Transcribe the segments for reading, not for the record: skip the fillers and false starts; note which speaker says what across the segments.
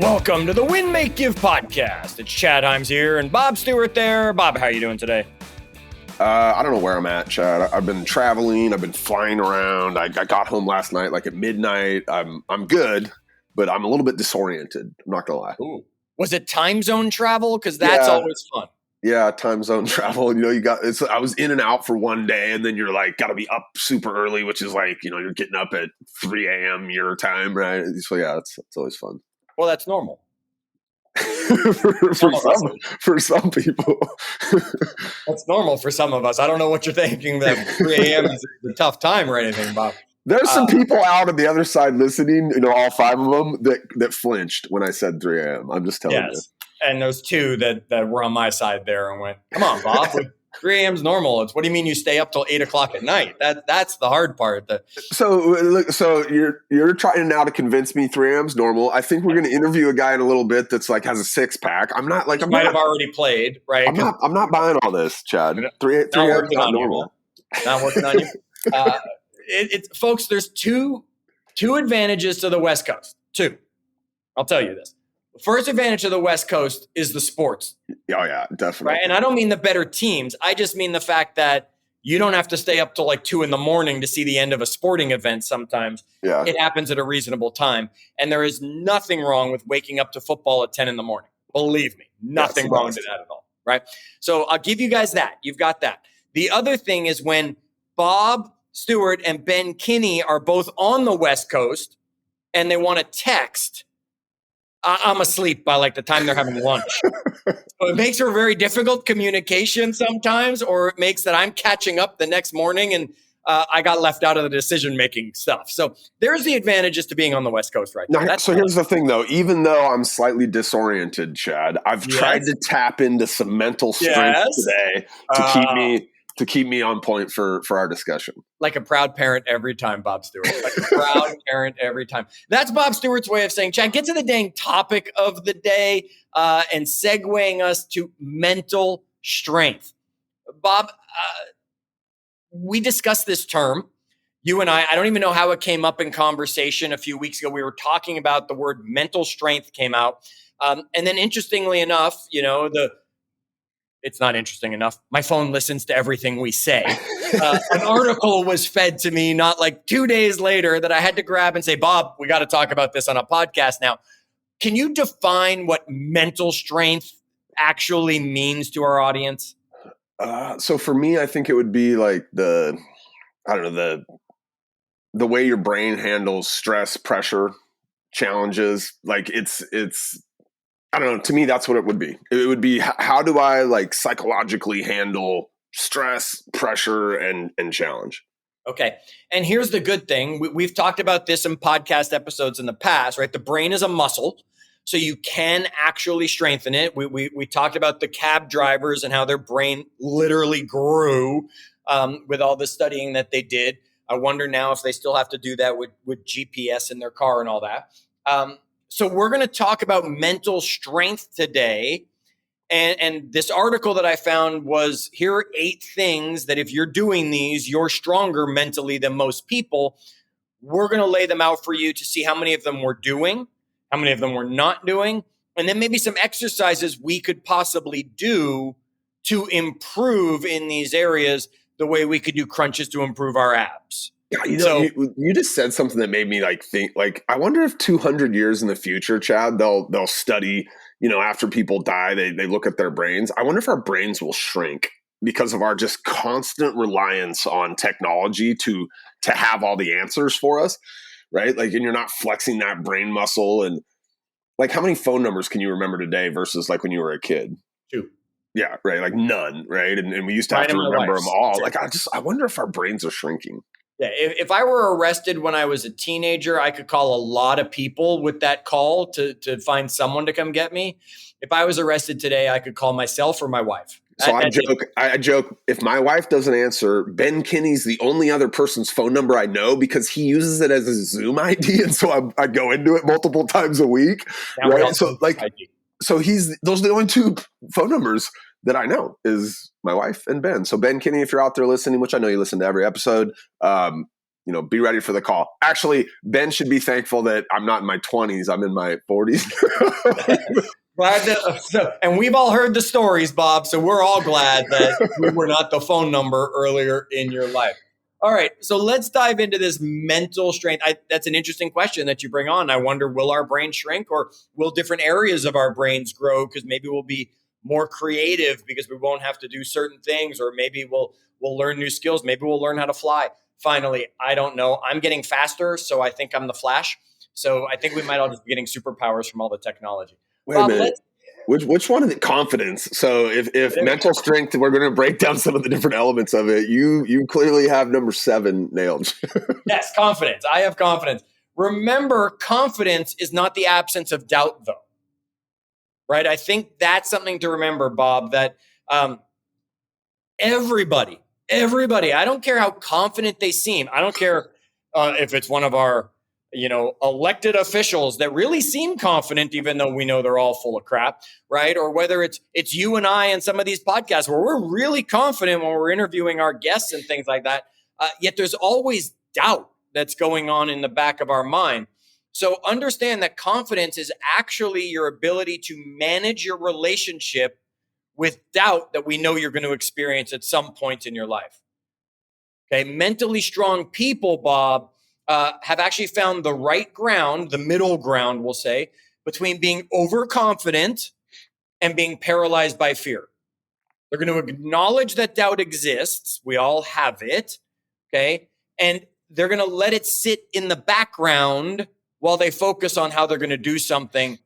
Speaker 1: Welcome to the Win, Make, Give podcast. It's Chad Hyams here and Bob Stewart there. Bob, how are you doing today?
Speaker 2: I don't know where I'm at, Chad. I've been traveling. I've been flying around. I got home last night like at midnight. I'm good, but I'm a little bit disoriented. I'm not gonna lie.
Speaker 1: Ooh. Was it time zone travel? Because that's always fun.
Speaker 2: Yeah, time zone travel. You know, I was in and out for one day, and then you're like, got to be up super early, which is like, you're getting up at 3 a.m. your time, right? So yeah, it's always fun.
Speaker 1: Well, that's normal.
Speaker 2: for some people.
Speaker 1: That's normal for some of us. I don't know what you're thinking that 3 a.m. is a tough time or anything, Bob.
Speaker 2: There's some people out on the other side listening, all 5 of them that flinched when I said 3 a.m. I'm just telling you.
Speaker 1: And those 2 that were on my side there and went, come on, Bob, 3 a.m. is normal. It's what do you mean you stay up till 8 o'clock at night? That's the hard part.
Speaker 2: So you're trying now to convince me 3 a.m. is normal. I think we're going to interview a guy in a little bit that's like has a 6-pack. I'm not like I
Speaker 1: might have already played, right?
Speaker 2: I'm not buying all this, Chad. 3 a.m. is not normal.
Speaker 1: Not working on you. Folks, there's two advantages to the West Coast. 2. I'll tell you this. The first advantage of the West Coast is the sports.
Speaker 2: Oh, yeah, definitely.
Speaker 1: Right? And I don't mean the better teams. I just mean the fact that you don't have to stay up till like 2 a.m. to see the end of a sporting event sometimes.
Speaker 2: Yeah.
Speaker 1: It happens at a reasonable time. And there is nothing wrong with waking up to football at 10 a.m. Believe me, nothing wrong with that at all. Right? So I'll give you guys that. You've got that. The other thing is when Bob Stewart and Ben Kinney are both on the West Coast and they want to text, I'm asleep by like the time they're having lunch. So it makes for very difficult communication sometimes, or it makes that I'm catching up the next morning and I got left out of the decision-making stuff. So there's the advantages to being on the West Coast right now.
Speaker 2: So here's the thing, though. Even though I'm slightly disoriented, Chad, I've tried to tap into some mental strength today to keep me on point for our discussion.
Speaker 1: Like a proud parent every time, Bob Stewart. Like a proud parent every time. That's Bob Stewart's way of saying, Chad, get to the dang topic of the day and segueing us to mental strength. Bob, we discussed this term. You and I don't even know how it came up in conversation a few weeks ago. We were talking about the word mental strength came out. And then interestingly enough, it's not interesting enough. My phone listens to everything we say. An article was fed to me not like 2 days later that I had to grab and say, Bob, we got to talk about this on a podcast now. Can you define what mental strength actually means to our audience?
Speaker 2: So for me, I think it would be like the way your brain handles stress, pressure, challenges. Like it's I don't know. To me, that's what it would be. It would be, how do I like psychologically handle stress, pressure, and challenge?
Speaker 1: Okay. And here's the good thing. We've talked about this in podcast episodes in the past, right? The brain is a muscle, so you can actually strengthen it. We talked about the cab drivers and how their brain literally grew with all the studying that they did. I wonder now if they still have to do that with GPS in their car and all that. So we're going to talk about mental strength today. And this article that I found was, here are 8 things that if you're doing these, you're stronger mentally than most people. We're going to lay them out for you to see how many of them we're doing, how many of them we're not doing, and then maybe some exercises we could possibly do to improve in these areas the way we could do crunches to improve our abs.
Speaker 2: Yeah, you just said something that made me think I wonder if 200 years in the future, Chad, they'll study, after people die, they look at their brains. I wonder if our brains will shrink because of our just constant reliance on technology to have all the answers for us, right? Like, and you're not flexing that brain muscle. And like, how many phone numbers can you remember today versus like when you were a kid?
Speaker 1: 2.
Speaker 2: Yeah, right. Like none, right? And we used to have to remember them all. Like, I wonder if our brains are shrinking.
Speaker 1: Yeah, if I were arrested when I was a teenager, I could call a lot of people with that call to find someone to come get me. If I was arrested today, I could call myself or my wife.
Speaker 2: So I joke, if my wife doesn't answer, Ben Kinney's the only other person's phone number I know because he uses it as a Zoom ID. And so I go into it multiple times a week. Right? So those are the only 2 phone numbers that I know is my wife and Ben. So Ben Kinney, if you're out there listening, which I know you listen to every episode, be ready for the call. Actually, Ben should be thankful that I'm not in my 20s. I'm in my 40s.
Speaker 1: Glad that, and we've all heard the stories, Bob. So we're all glad that we were not the phone number earlier in your life. All right, so let's dive into this mental strength. That's an interesting question that you bring on. I wonder, will our brain shrink, or will different areas of our brains grow? Because maybe we'll be more creative because we won't have to do certain things, or maybe we'll learn new skills. Maybe we'll learn how to fly. Finally, I don't know. I'm getting faster, so I think I'm the Flash. So I think we might all just be getting superpowers from all the technology.
Speaker 2: Wait a minute. Which one is it? Confidence. So if mental strength, we're going to break down some of the different elements of it. You clearly have number 7 nailed.
Speaker 1: Yes, confidence. I have confidence. Remember, confidence is not the absence of doubt, though. Right? I think that's something to remember, Bob, that everybody, I don't care how confident they seem. I don't care if it's one of our, elected officials that really seem confident, even though we know they're all full of crap, right? Or whether it's you and I and some of these podcasts where we're really confident when we're interviewing our guests and things like that. Yet there's always doubt that's going on in the back of our mind. So understand that confidence is actually your ability to manage your relationship with doubt that we know you're going to experience at some point in your life. Okay, mentally strong people, Bob, have actually found the right ground, the middle ground, we'll say, between being overconfident and being paralyzed by fear. They're going to acknowledge that doubt exists. We all have it. Okay. And they're going to let it sit in the background while they focus on how they're going to do something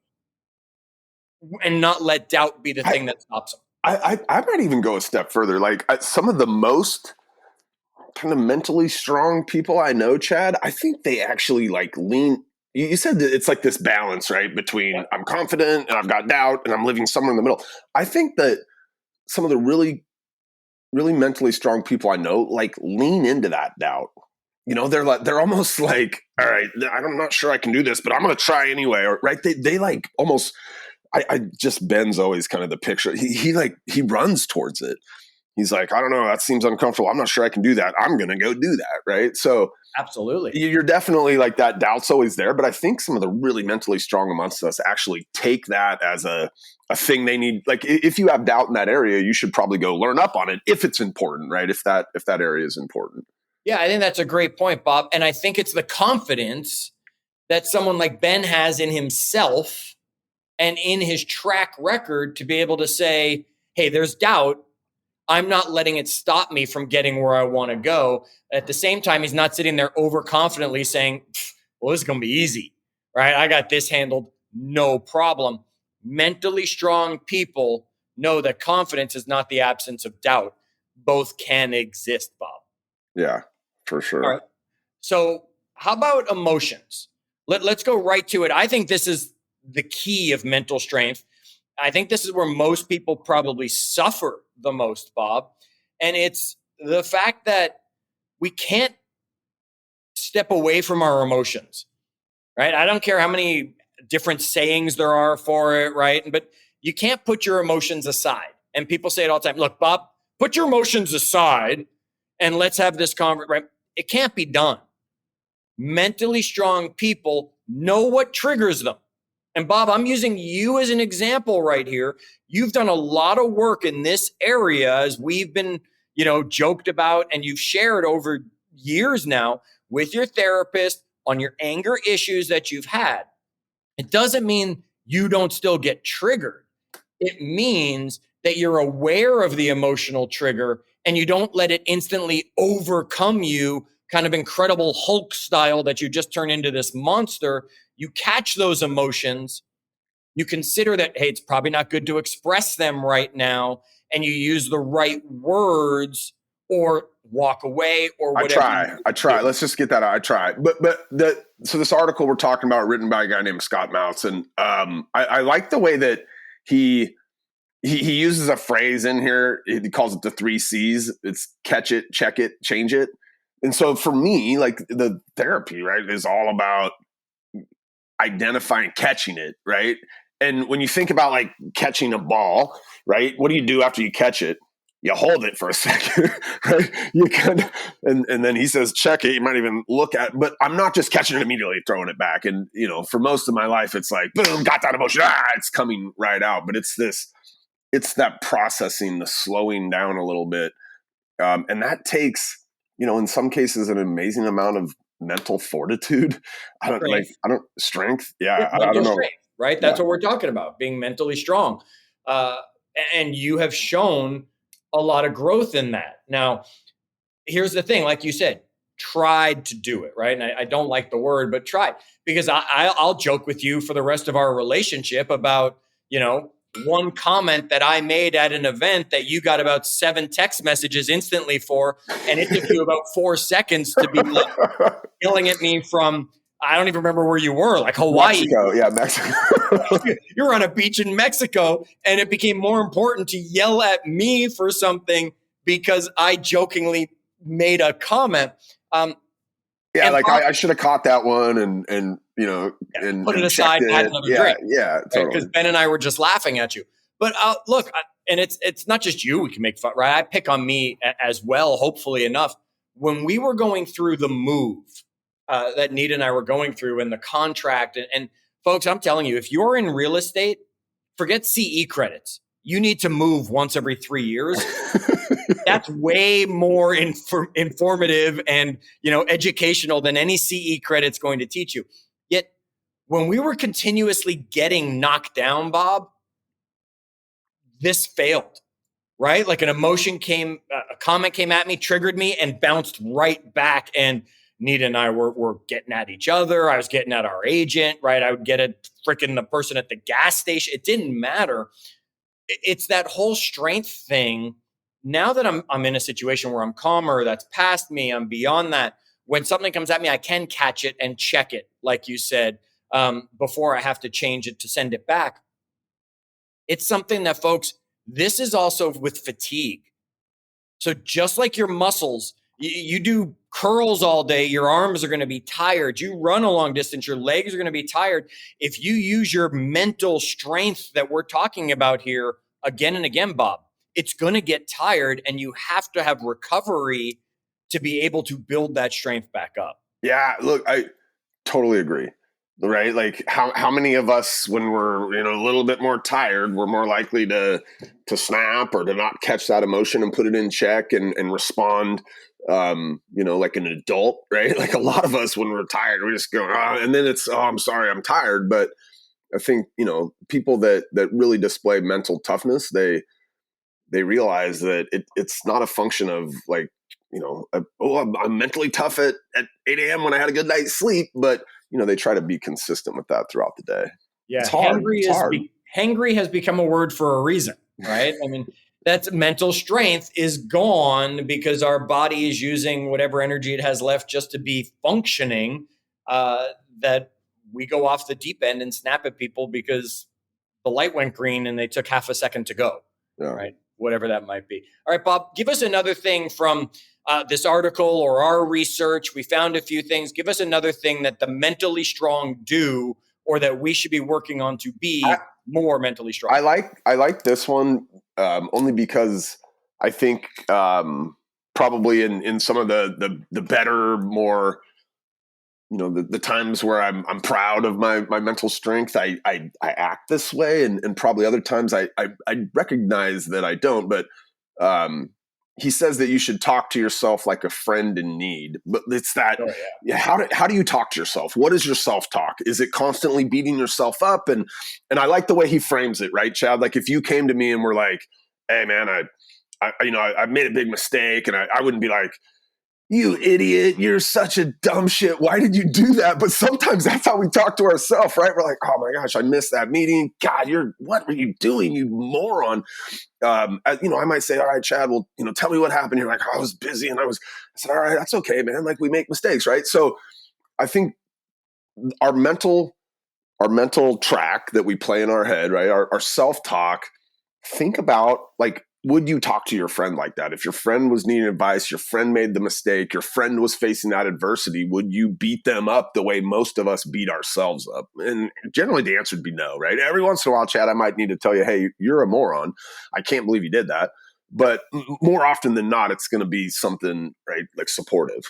Speaker 1: and not let doubt be the thing that stops them.
Speaker 2: I might even go a step further. Like some of the most kind of mentally strong people I know, Chad, I think they actually like lean. You said that it's like this balance, right? Between I'm confident and I've got doubt and I'm living somewhere in the middle. I think that some of the really, really mentally strong people I know, like lean into that doubt. They're almost like, all right, I'm not sure I can do this, but I'm going to try anyway. Or right. They like almost, I just, Ben's always kind of the picture. He runs towards it. He's like, I don't know, that seems uncomfortable. I'm not sure I can do that. I'm going to go do that. Right. So
Speaker 1: absolutely,
Speaker 2: you're definitely like that doubt's always there. But I think some of the really mentally strong amongst us actually take that as a thing they need. Like if you have doubt in that area, you should probably go learn up on it if it's important, right? If that area is important.
Speaker 1: Yeah, I think that's a great point, Bob. And I think it's the confidence that someone like Ben has in himself and in his track record to be able to say, hey, there's doubt. I'm not letting it stop me from getting where I want to go. At the same time, he's not sitting there overconfidently saying, well, this is going to be easy, right? I got this handled, no problem. Mentally strong people know that confidence is not the absence of doubt. Both can exist, Bob.
Speaker 2: Yeah, for sure.
Speaker 1: All right. So how about emotions? Let's go right to it. I think this is the key of mental strength. I think this is where most people probably suffer the most, Bob. And it's the fact that we can't step away from our emotions, right? I don't care how many different sayings there are for it, right? But you can't put your emotions aside. And people say it all the time. Look, Bob, put your emotions aside and let's have this conversation, right? It can't be done. Mentally strong people know what triggers them. And Bob, I'm using you as an example right here. You've done a lot of work in this area as we've been, joked about, and you've shared over years now with your therapist on your anger issues that you've had. It doesn't mean you don't still get triggered. It means that you're aware of the emotional trigger and you don't let it instantly overcome you, kind of Incredible Hulk style that you just turn into this monster. You catch those emotions. You consider that, hey, it's probably not good to express them right now. And you use the right words or walk away or whatever.
Speaker 2: I try. Let's just get that out. I try. So this article we're talking about, written by a guy named Scott Moutz, and I like the way that he uses a phrase in here. He calls it the 3 C's. It's catch it, check it, change it. And so for me, like the therapy, right, is all about identifying, catching it, right? And when you think about like catching a ball, right, what do you do after you catch it? you hold it for a second, right? You kind of, and then he says, check it. You might even look at, but I'm not just catching it immediately, throwing it back. And, for most of my life, it's like, boom, got that emotion. It's coming right out. But it's that processing, the slowing down a little bit. And that takes, in some cases, an amazing amount of mental fortitude. Strength. Yeah. I don't know.
Speaker 1: Strength, right? That's what we're talking about, being mentally strong. And you have shown a lot of growth in that. Now, here's the thing, like you said, tried to do it, right? And I don't like the word, but tried, because I'll joke with you for the rest of our relationship about, one comment that I made at an event that you got about 7 text messages instantly for, and it took you about 4 seconds to be like yelling at me from, I don't even remember where you were, like Hawaii.
Speaker 2: Mexico. Yeah, Mexico.
Speaker 1: You're on a beach in Mexico, and it became more important to yell at me for something because I jokingly made a comment.
Speaker 2: Yeah, like I should have caught that one and and
Speaker 1: put it aside and had another drink.
Speaker 2: Yeah, totally.
Speaker 1: Because Ben and I were just laughing at you. But look, and it's not just you we can make fun, right? I pick on me as well, hopefully enough. When we were going through the move that Nita and I were going through and the contract, and folks, I'm telling you, if you're in real estate, forget CE credits. You need to move once every 3 years. That's way more informative and educational than any CE credit's going to teach you. Yet when we were continuously getting knocked down, Bob, this failed, right? Like an emotion came, a comment came at me, triggered me, and bounced right back. And Nita and I were getting at each other. I was getting at our agent, right? I would get at freaking the person at the gas station. It didn't matter. It's that whole strength thing. Now that I'm in a situation where I'm calmer, that's past me, I'm beyond that. When something comes at me, I can catch it and check it, like you said, before I have to change it to send it back. It's something that, folks, this is also with fatigue. So just like your muscles, you do curls all day, your arms are going to be tired. You run a long distance, your legs are going to be tired. If you use your mental strength that we're talking about here again and again, Bob, it's going to get tired, and you have to have recovery to be able to build that strength back up.
Speaker 2: Yeah, look, I totally agree. Right? Like how many of us, when we're a little bit more tired, we're more likely to snap or to not catch that emotion and put it in check and respond like an adult, right? Like a lot of us, when we're tired, we just go, and then it's, I'm sorry, I'm tired. But I think, people that really display mental toughness, they realize that it's not a function of like, I'm mentally tough at 8 a.m. when I had a good night's sleep, but they try to be consistent with that throughout the day.
Speaker 1: Yeah,
Speaker 2: it's hard.
Speaker 1: Hangry has become a word for a reason, right? I mean, that's mental strength is gone because our body is using whatever energy it has left just to be functioning. That we go off the deep end and snap at people because the light went green and they took half a second to go, right? Whatever that might be. All right, Bob, give us another thing from this article or our research. We found a few things. Give us another thing that the mentally strong do, or that we should be working on to be more mentally strong.
Speaker 2: I like this one only because I think probably in some of the better, more the times where I'm proud of my mental strength, I act this way, and probably other times I recognize that I don't. But he says that you should talk to yourself like a friend in need. But it's that, how do you talk to yourself? What is your self-talk? Is it constantly beating yourself up? And I like the way he frames it, right, Chad? Like if you came to me and were like, hey man, I made a big mistake, and I wouldn't be like, you idiot, you're such a dumb shit. Why did you do that? But sometimes that's how we talk to ourselves, right? We're like, oh my gosh, I missed that meeting. God, what were you doing, you moron? I might say, all right, Chad, well, tell me what happened. You're like, I was busy. And I said, all right, that's okay, man. Like we make mistakes, right? So I think our mental track that we play in our head, right? Our self-talk, think about like, would you talk to your friend like that? If your friend was needing advice, your friend made the mistake, your friend was facing that adversity, would you beat them up the way most of us beat ourselves up? And generally the answer would be no, right? Every once in a while, Chad, I might need to tell you, hey, you're a moron. I can't believe you did that. but more often than not, it's going to be something, right, like supportive.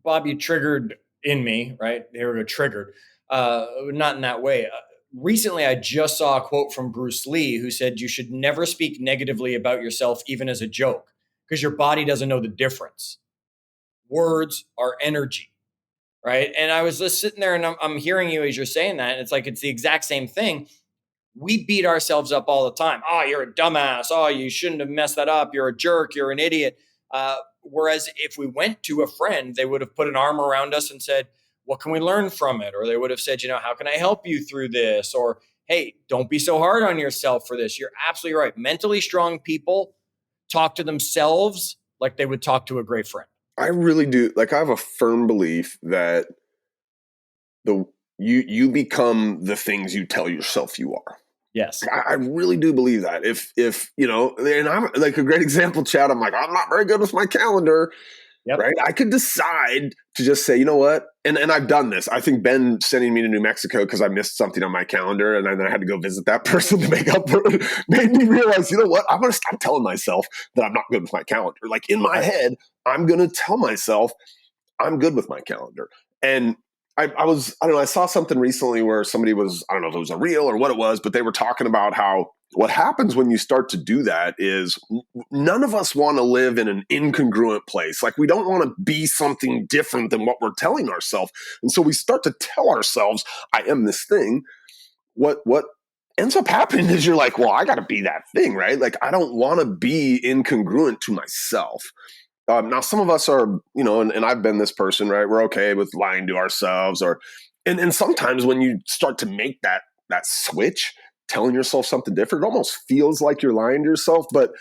Speaker 1: Bob, you triggered in me, right? Here we go, triggered. Not in that way. Recently, I just saw a quote from Bruce Lee who said, "You should never speak negatively about yourself, even as a joke, because your body doesn't know the difference. Words are energy." Right. And I was just sitting there and I'm hearing you as you're saying that. And it's like, it's the exact same thing. We beat ourselves up all the time. Oh, you're a dumbass. Oh, you shouldn't have messed that up. You're a jerk. You're an idiot. Whereas if we went to a friend, they would have put an arm around us and said, what can we learn from it? Or they would have said, how can I help you through this? Or, hey, don't be so hard on yourself for this. You're absolutely right. Mentally strong people talk to themselves like they would talk to a great friend.
Speaker 2: I really do. Like, I have a firm belief that you become the things you tell yourself you are.
Speaker 1: Yes.
Speaker 2: I really do believe that. If and I'm like a great example, Chad, I'm like, I'm not very good with my calendar.
Speaker 1: Yep.
Speaker 2: Right. I could decide to just say, you know what? And I've done this. I think Ben sending me to New Mexico because I missed something on my calendar and then I had to go visit that person to make up for it made me realize, you know what? I'm going to stop telling myself that I'm not good with my calendar. Like, in my head, I'm going to tell myself I'm good with my calendar. And I don't know, I saw something recently where somebody was, I don't know if it was a reel or what it was, but they were talking about how what happens when you start to do that is none of us want to live in an incongruent place. Like, we don't want to be something different than what we're telling ourselves. And so we start to tell ourselves, I am this thing. What ends up happening is you're like, well, I got to be that thing, right? Like, I don't want to be incongruent to myself. Now, some of us are, and I've been this person, right? We're okay with lying to ourselves, and sometimes when you start to make that switch, telling yourself something different, it almost feels like you're lying to yourself. But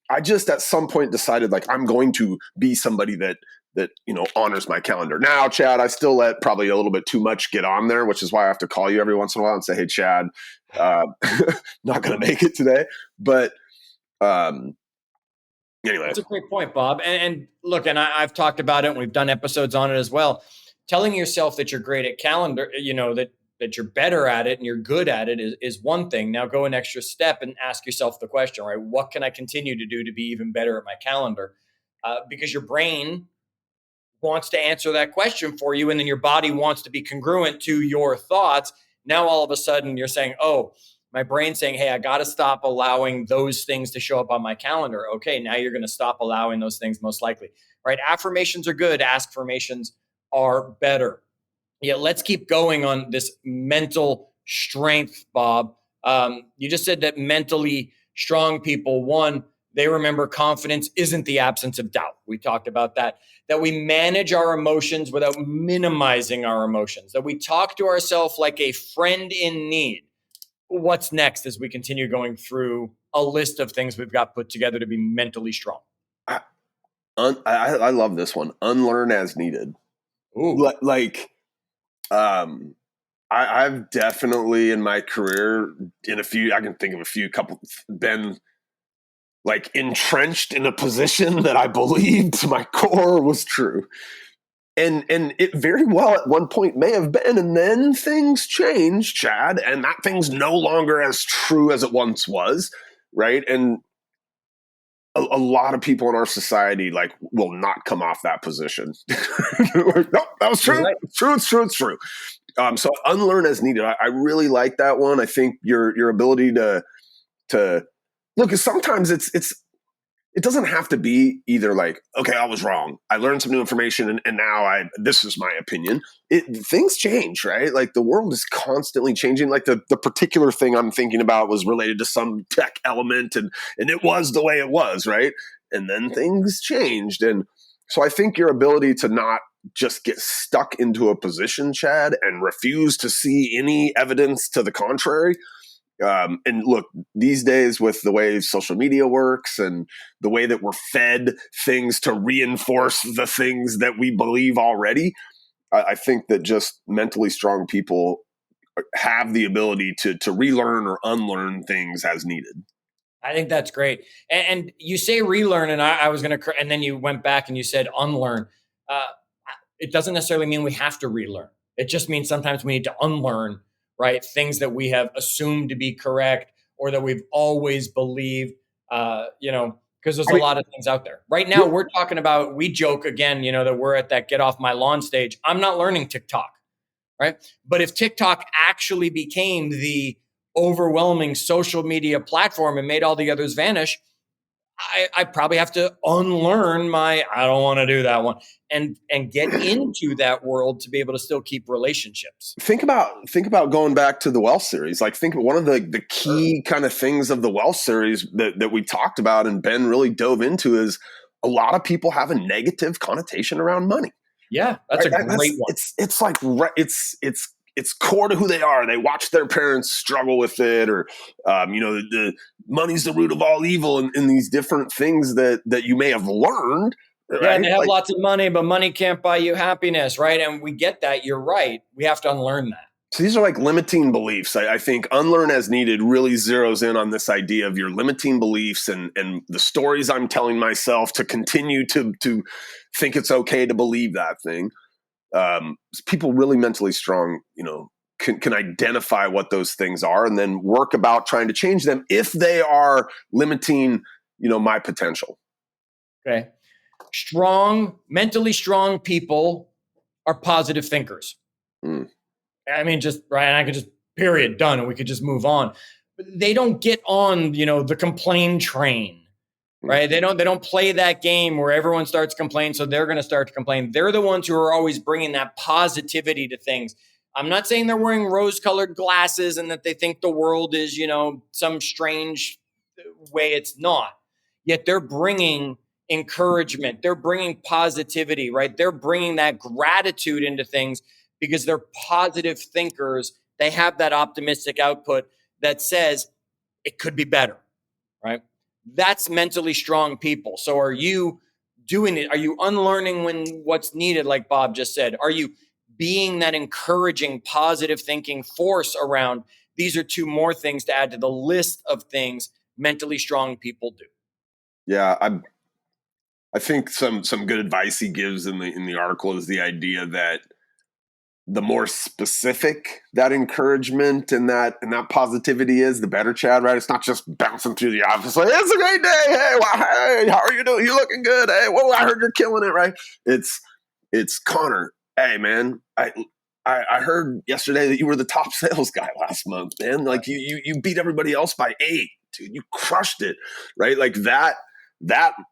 Speaker 2: I just at some point decided, like, I'm going to be somebody that honors my calendar. Now, Chad, I still let probably a little bit too much get on there, which is why I have to call you every once in a while and say, hey, Chad, not going to make it today, but. Anyway,
Speaker 1: that's a great point, Bob. And look, and I've talked about it, and we've done episodes on it as well. Telling yourself that you're great at calendar, that you're better at it and you're good at it is one thing. Now go an extra step and ask yourself the question, right? What can I continue to do to be even better at my calendar? Because your brain wants to answer that question for you, and then your body wants to be congruent to your thoughts. Now all of a sudden you're saying, oh, my brain's saying, hey, I got to stop allowing those things to show up on my calendar. Okay, now you're going to stop allowing those things, most likely, right? Affirmations are good. Affirmations are better. Yeah, let's keep going on this mental strength, Bob. You just said that mentally strong people, one, they remember confidence isn't the absence of doubt. We talked about that we manage our emotions without minimizing our emotions, that we talk to ourselves like a friend in need. What's next as we continue going through a list of things we've got put together to be mentally strong?
Speaker 2: I love this one. Unlearn as needed.
Speaker 1: Ooh.
Speaker 2: I've definitely in my career I can think of a few couple been like entrenched in a position that I believed to my core was true. And it very well at one point may have been, and then things changed, Chad, and that thing's no longer as true as it once was, right? And a lot of people in our society will not come off that position. No, that was true. Right. It's true. So unlearn as needed. I really like that one. I think your ability to look, sometimes it doesn't have to be either like, okay, I was wrong. I learned some new information and now this is my opinion. Things change, right? Like, the world is constantly changing. Like, the particular thing I'm thinking about was related to some tech element and it was the way it was, right? And then things changed. And so I think your ability to not just get stuck into a position, Chad, and refuse to see any evidence to the contrary. And look, these days with the way social media works and the way that we're fed things to reinforce the things that we believe already, I think that just mentally strong people have the ability to relearn or unlearn things as needed.
Speaker 1: I think that's great. And you say relearn, and I was going to, and then you went back and you said unlearn. It doesn't necessarily mean we have to relearn. It just means sometimes we need to unlearn, right? Things that we have assumed to be correct or that we've always believed. Because there's a lot of things out there. Right now, we're talking about, we joke again, that we're at that get off my lawn stage. I'm not learning TikTok, right? But if TikTok actually became the overwhelming social media platform and made all the others vanish, I probably have to unlearn my, I don't want to do that one, and get into that world to be able to still keep relationships.
Speaker 2: Think about going back to the Wealth series. Like, think of one of the key kind of things of the Wealth series that we talked about and Ben really dove into is a lot of people have a negative connotation around money.
Speaker 1: Yeah, that's a great one.
Speaker 2: It's core to who they are. They watch their parents struggle with it, or the money's the root of all evil, and these different things that you may have learned. Right?
Speaker 1: Yeah, they have lots of money, but money can't buy you happiness, right? And we get that. You're right. We have to unlearn that.
Speaker 2: So these are like limiting beliefs. I think Unlearn as Needed really zeroes in on this idea of your limiting beliefs and the stories I'm telling myself to continue to think it's okay to believe that thing. People really mentally strong, can identify what those things are and then work about trying to change them if they are limiting, my potential.
Speaker 1: Okay. Mentally strong people are positive thinkers. I mean, just right. And I could just period done, and we could just move on. But they don't get on, the complain train, right? They don't play that game where everyone starts complaining, so they're going to start to complain. They're the ones who are always bringing that positivity to things. I'm not saying they're wearing rose-colored glasses and that they think the world is, some strange way. It's not. Yet they're bringing encouragement. They're bringing positivity, right? They're bringing that gratitude into things because they're positive thinkers. They have that optimistic output that says it could be better, right? That's mentally strong people. So are you doing it? Are you unlearning when what's needed, like Bob just said? Are you being that encouraging, positive thinking force around? These are two more things to add to the list of things mentally strong people do.
Speaker 2: Yeah, I think some good advice he gives in the article is the idea that the more specific that encouragement and that positivity is, the better, Chad, right? It's not just bouncing through the office like, it's a great day. Hey, hey, how are you doing? You looking good? Hey, whoa, I heard you're killing it, right? It's Connor. Hey, man, I heard yesterday that you were the top sales guy last month, man. Like you beat everybody else by 8, dude. You crushed it, right? Like that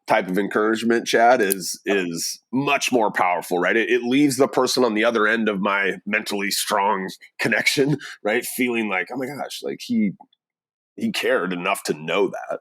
Speaker 2: type of encouragement, Chad, is much more powerful, right? It leaves the person on the other end of my mentally strong connection, right, feeling like, oh my gosh, like he cared enough to know that.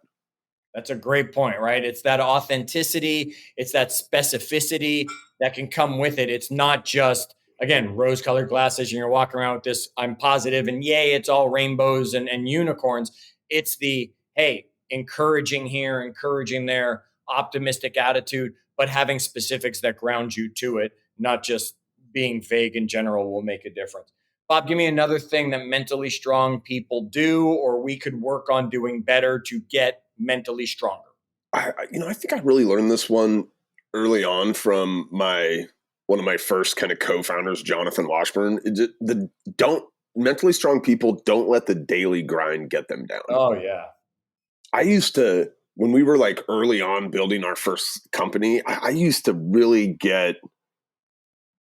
Speaker 1: That's a great point, right? It's that authenticity, it's that specificity that can come with it. It's not just, again, rose-colored glasses and you're walking around with this, I'm positive, and yay, it's all rainbows and unicorns. It's the, hey, encouraging here, encouraging there, optimistic attitude, but having specifics that ground you to it, not just being vague in general will make a difference. Bob, give me another thing that mentally strong people do, or we could work on doing better to get mentally stronger.
Speaker 2: I think I really learned this one early on from one of my first kind of co-founders, Jonathan Washburn. Mentally strong people don't let the daily grind get them down.
Speaker 1: Oh yeah.
Speaker 2: I used to, when we were like early on building our first company, I used to really get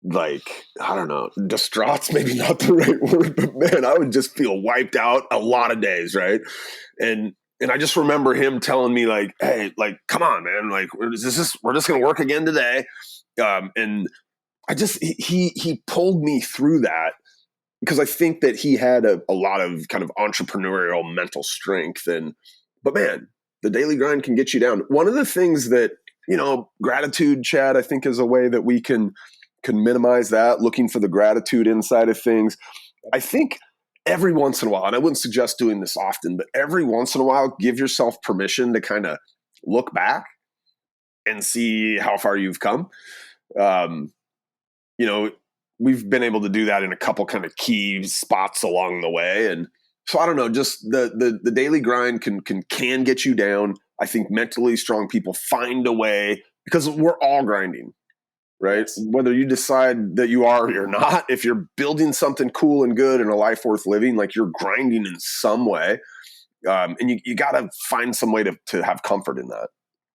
Speaker 2: like, I don't know, distraught's maybe not the right word, but man, I would just feel wiped out a lot of days, right? And I just remember him telling me like, hey, like, come on, man, like we're just going to work again today. And he pulled me through that because I think that he had a lot of kind of entrepreneurial mental strength. But man, the daily grind can get you down. One of the things that, gratitude, Chad, I think is a way that we can minimize that, looking for the gratitude inside of things. I think every once in a while, and I wouldn't suggest doing this often, but every once in a while, give yourself permission to kind of look back and see how far you've come. We've been able to do that in a couple kind of key spots along the way. And so I don't know, just the daily grind can get you down. I think mentally strong people find a way because we're all grinding, right? Yes. Whether you decide that you are or you're not, if you're building something cool and good and a life worth living, like you're grinding in some way. And you got to find some way to have comfort in that.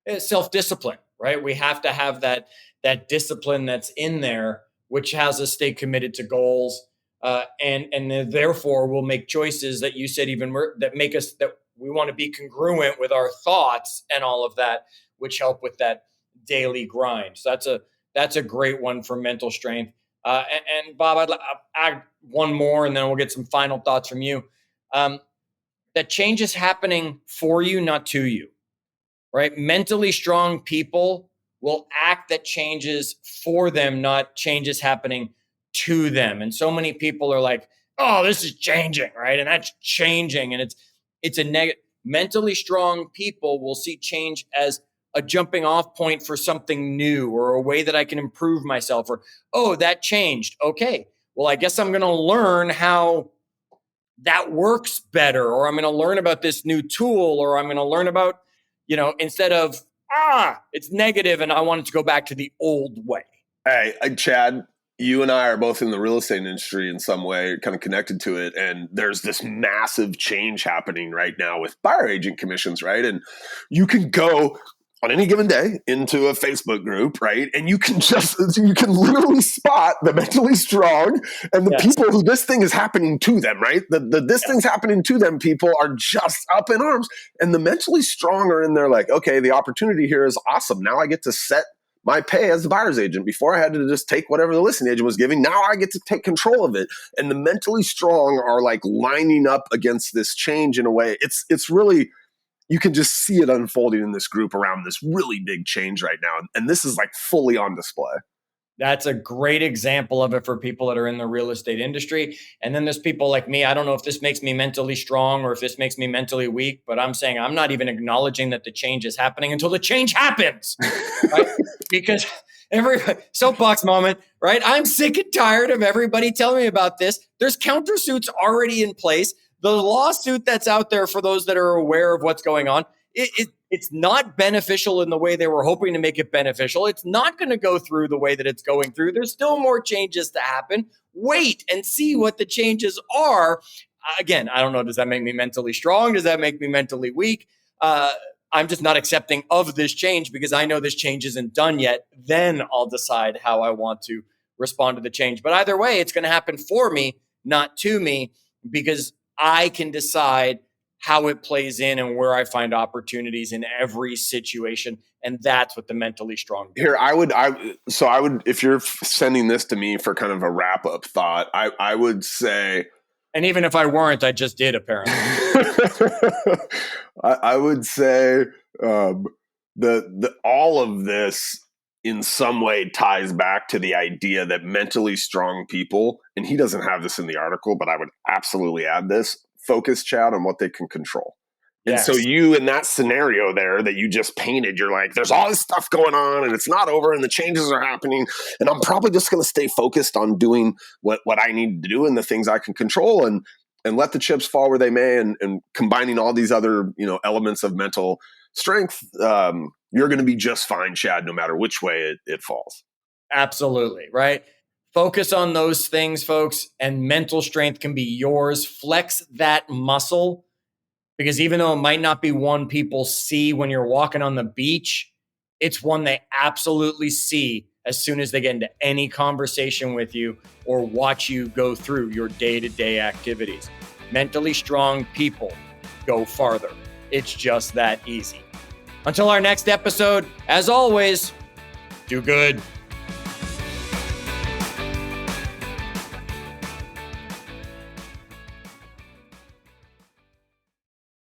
Speaker 1: It's self-discipline, right? We have to have that discipline that's in there, which has us stay committed to goals, and therefore we'll make choices that you said that make us, that we want to be congruent with our thoughts and all of that, which help with that daily grind. So that's a great one for mental strength. And Bob, I'll add one more, and then we'll get some final thoughts from you. That change is happening for you, not to you. Right? Mentally strong people will act that changes for them, not changes happening to them. And so many people are like, oh, this is changing, right? And that's changing. And it's a negative. Mentally strong people will see change as a jumping off point for something new, or a way that I can improve myself, or, oh, that changed. Okay, well, I guess I'm going to learn how that works better, or I'm going to learn about this new tool, or I'm going to learn about, instead of, it's negative and I want it to go back to the old way.
Speaker 2: Hey, Chad, you and I are both in the real estate industry in some way, kind of connected to it. And there's this massive change happening right now with buyer agent commissions, right? And you can go on any given day into a Facebook group, right? And you can literally spot the mentally strong and the people who this thing is happening to them, right? This thing's happening to them people are just up in arms. And the mentally strong are in there like, okay, the opportunity here is awesome. Now I get to set my pay as the buyer's agent. Before I had to just take whatever the listing agent was giving. Now I get to take control of it. And the mentally strong are like lining up against this change in a way. It's really, you can just see it unfolding in this group around this really big change right now. And this is like fully on display.
Speaker 1: That's a great example of it for people that are in the real estate industry. And then there's people like me. I don't know if this makes me mentally strong or if this makes me mentally weak, but I'm saying I'm not even acknowledging that the change is happening until the change happens. Right? Because soapbox moment, right? I'm sick and tired of everybody telling me about this. There's countersuits already in place. The lawsuit that's out there, for those that are aware of what's going on, it's not beneficial in the way they were hoping to make it beneficial. It's not going to go through the way that it's going through. There's still more changes to happen. Wait and see what the changes are. Again, I don't know. Does that make me mentally strong? Does that make me mentally weak? I'm just not accepting of this change because I know this change isn't done yet. Then I'll decide how I want to respond to the change. But either way, it's going to happen for me, not to me, because I can decide how it plays in and where I find opportunities in every situation. And that's what the mentally strong do.
Speaker 2: Here, I would, if you're sending this to me for kind of a wrap up thought, I would say,
Speaker 1: and even if I weren't, I just did apparently.
Speaker 2: I would say the all of this in some way ties back to the idea that mentally strong people, and he doesn't have this in the article, but I would absolutely add this, focus, Chad, on what they can control. Yes. And so you, in that scenario there that you just painted, you're like, there's all this stuff going on and it's not over and the changes are happening. And I'm probably just going to stay focused on doing what I need to do and the things I can control and let the chips fall where they may. And combining all these other, elements of mental strength, you're going to be just fine, Chad, no matter which way it falls.
Speaker 1: Absolutely. Right. Focus on those things, folks, and mental strength can be yours. Flex that muscle. Because even though it might not be one people see when you're walking on the beach, it's one they absolutely see as soon as they get into any conversation with you or watch you go through your day-to-day activities. Mentally strong people go farther. It's just that easy. Until our next episode, as always, do good.